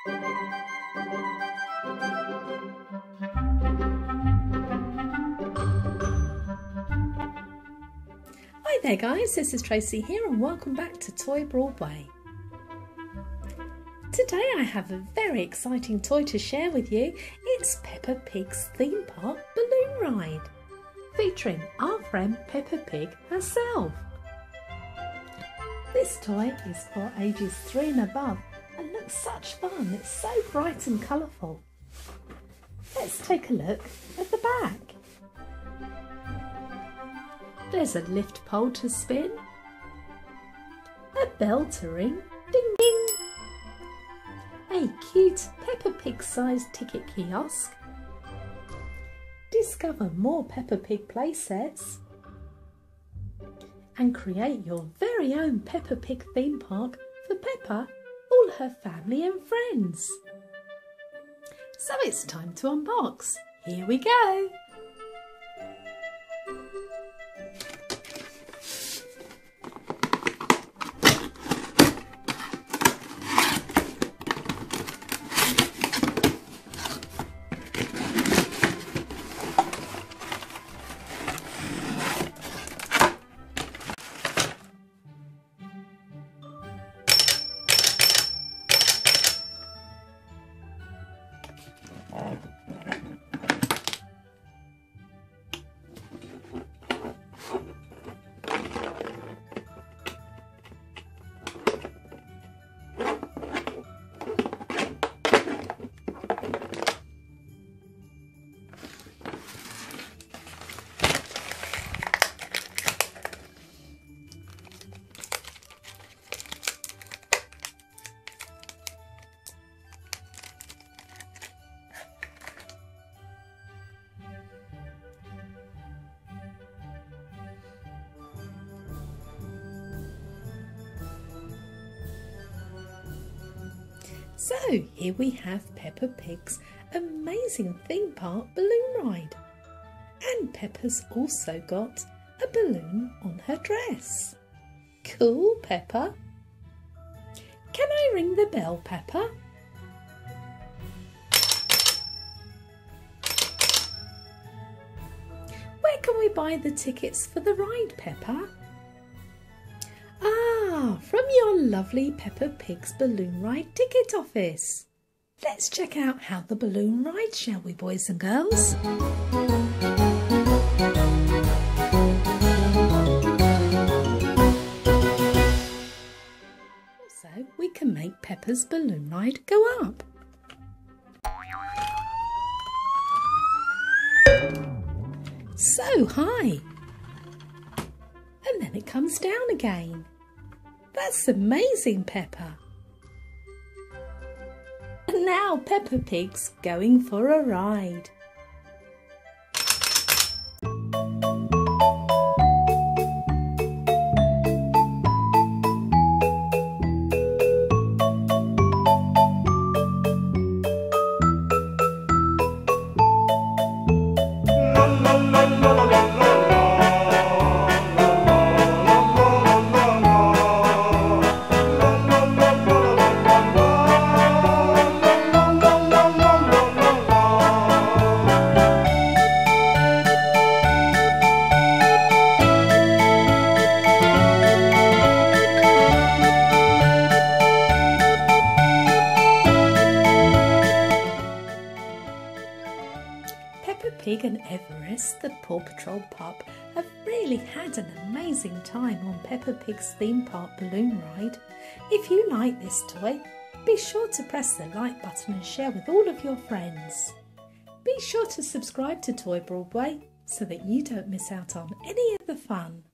Hi there guys, this is Tracey here and welcome back to ToyBroadway. Today I have a very exciting toy to share with you. It's Peppa Pig's theme park balloon ride, featuring our friend Peppa Pig herself. This toy is for ages 3 and above and looks such fun. It's so bright and colourful. Let's take a look at the back. There's a lift pole to spin, a bell to ring, ding ding, a cute Peppa Pig sized ticket kiosk, discover more Peppa Pig play sets, and create your very own Peppa Pig theme park for Peppa, all her family and friends. So it's time to unbox. Here we go. So here we have Peppa Pig's amazing theme park balloon ride. And Peppa's also got a balloon on her dress. Cool, Peppa. Can I ring the bell, Peppa? Where can we buy the tickets for the ride, Peppa? From your lovely Peppa Pig's balloon ride ticket office. Let's check out how the balloon rides, shall we, boys and girls? Also, we can make Peppa's balloon ride go up. So high. And then it comes down again. That's amazing, Peppa. And now Peppa Pig's going for a ride. Peppa Pig and Everest, the Paw Patrol pup, have really had an amazing time on Peppa Pig's theme park balloon ride. If you like this toy, be sure to press the like button and share with all of your friends. Be sure to subscribe to ToyBroadway so that you don't miss out on any of the fun.